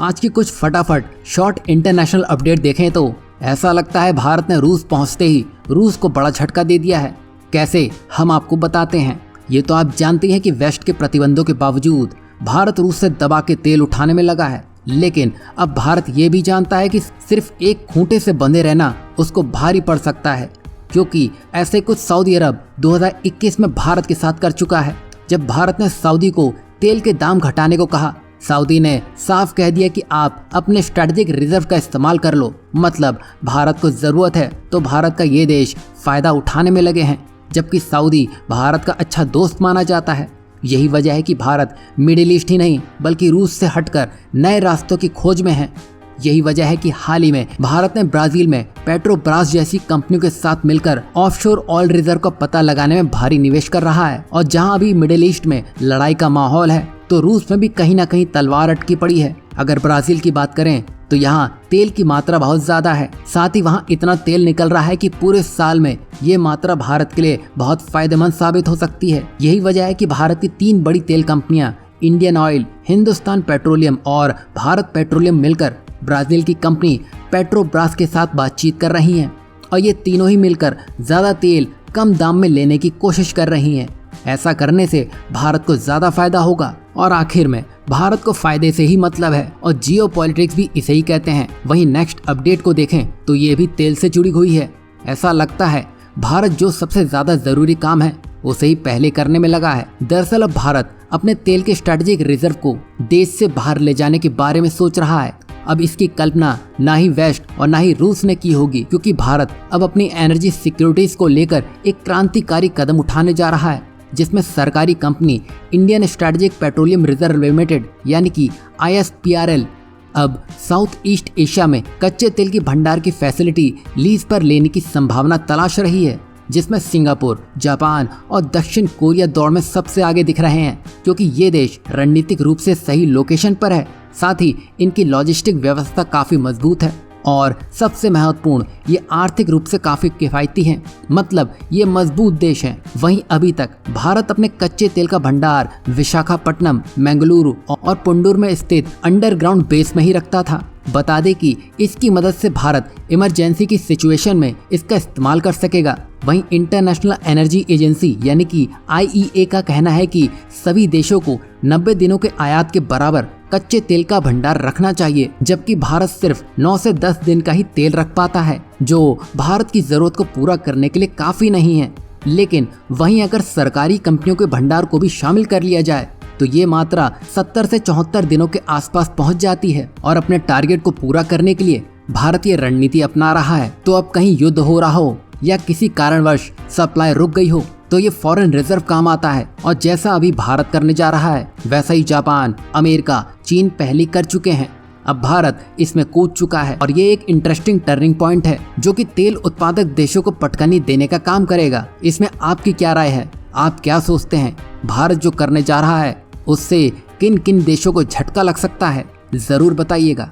आज की कुछ फटाफट शॉर्ट इंटरनेशनल अपडेट देखें तो ऐसा लगता है भारत ने रूस पहुंचते ही रूस को बड़ा झटका दे दिया है। कैसे, हम आपको बताते हैं। ये तो आप जानते हैं कि वेस्ट के प्रतिबंधों के बावजूद भारत रूस से दबा के तेल उठाने में लगा है, लेकिन अब भारत ये भी जानता है कि सिर्फ एक खूंटे से बंधे रहना उसको भारी पड़ सकता है, क्योंकि ऐसे कुछ सऊदी अरब 2021 में भारत के साथ कर चुका है। जब भारत ने सऊदी को तेल के दाम घटाने को कहा, सऊदी ने साफ कह दिया कि आप अपने स्ट्रेटेजिक रिजर्व का इस्तेमाल कर लो। मतलब भारत को जरूरत है तो भारत का ये देश फायदा उठाने में लगे हैं, जबकि सऊदी भारत का अच्छा दोस्त माना जाता है। यही वजह है कि भारत मिडिल ईस्ट ही नहीं बल्कि रूस से हटकर नए रास्तों की खोज में है। यही वजह है कि हाल ही में भारत ने ब्राजील में पेट्रोब्रास जैसी कंपनियों के साथ मिलकर ऑफशोर ऑयल रिजर्व का पता लगाने में भारी निवेश कर रहा है। और जहां अभी मिडिल ईस्ट में लड़ाई का माहौल है तो रूस में भी कहीं ना कहीं तलवार अटकी पड़ी है। अगर ब्राजील की बात करें तो यहाँ तेल की मात्रा बहुत ज्यादा है, साथ ही वहाँ इतना तेल निकल रहा है कि पूरे साल में ये मात्रा भारत के लिए बहुत फायदेमंद साबित हो सकती है। यही वजह है कि भारत की 3 बड़ी तेल कंपनियां इंडियन ऑयल, हिंदुस्तान पेट्रोलियम और भारत पेट्रोलियम मिलकर ब्राजील की कंपनी पेट्रोब्रास के साथ बातचीत कर रही हैं और ये तीनों ही मिलकर ज्यादा तेल कम दाम में लेने की कोशिश कर रही हैं। ऐसा करने से भारत को ज्यादा फायदा होगा और आखिर में भारत को फायदे से ही मतलब है और जियोपॉलिटिक्स भी इसे ही कहते हैं। वहीं नेक्स्ट अपडेट को देखें तो ये भी तेल से जुड़ी हुई है। ऐसा लगता है भारत जो सबसे ज्यादा जरूरी काम है उसे ही पहले करने में लगा है। दरअसल अब भारत अपने तेल के स्ट्रेटेजिक रिजर्व को देश से बाहर ले जाने के बारे में सोच रहा है। अब इसकी कल्पना ना ही वेस्ट और ना ही रूस ने की होगी, क्योंकि भारत अब अपनी एनर्जी सिक्योरिटीज को लेकर एक क्रांतिकारी कदम उठाने जा रहा है, जिसमें सरकारी company Indian strategic petroleum reserve limited यानी कि ISPRL अब साउथ ईस्ट एशिया में कच्चे तेल की भंडार की फैसिलिटी लीज पर लेने की संभावना तलाश रही है, जिसमें सिंगापुर, जापान और दक्षिण कोरिया दौड़ में सबसे आगे दिख रहे हैं, क्योंकि ये देश रणनीतिक रूप से सही लोकेशन पर है। साथ ही इनकी लॉजिस्टिक व्यवस्था काफी मजबूत है और सबसे महत्वपूर्ण ये आर्थिक रूप से काफी किफायती हैं। मतलब ये मजबूत देश हैं। वहीं अभी तक भारत अपने कच्चे तेल का भंडार विशाखापट्टनम, मंगलुरु और पुंडुर में स्थित अंडरग्राउंड बेस में ही रखता था। बता दें कि इसकी मदद से भारत इमरजेंसी की सिचुएशन में इसका इस्तेमाल कर सकेगा। वहीं इंटरनेशनल एनर्जी एजेंसी यानी कि IEA का कहना है कि सभी देशों को 90 दिनों के आयात के बराबर कच्चे तेल का भंडार रखना चाहिए, जबकि भारत सिर्फ 9 से 10 दिन का ही तेल रख पाता है, जो भारत की जरूरत को पूरा करने के लिए काफी नहीं है। लेकिन वहीं अगर सरकारी कंपनियों के भंडार को भी शामिल कर लिया जाए तो ये मात्रा 70 से 74 दिनों के आसपास पहुंच जाती है। और अपने टारगेट को पूरा करने के लिए भारत ये रणनीति अपना रहा है। तो अब कहीं युद्ध हो रहा हो या किसी कारणवश सप्लाई रुक गई हो तो ये फॉरेन रिजर्व काम आता है। और जैसा अभी भारत करने जा रहा है वैसा ही जापान, अमेरिका, चीन पहले कर चुके हैं। अब भारत इसमें कूद चुका है और ये एक इंटरेस्टिंग टर्निंग पॉइंट है जो कि तेल उत्पादक देशों को पटकनी देने का काम करेगा। इसमें आपकी क्या राय है? आप क्या सोचते हैं? भारत जो करने जा रहा है उससे किन किन देशों को झटका लग सकता है? जरूर बताइएगा।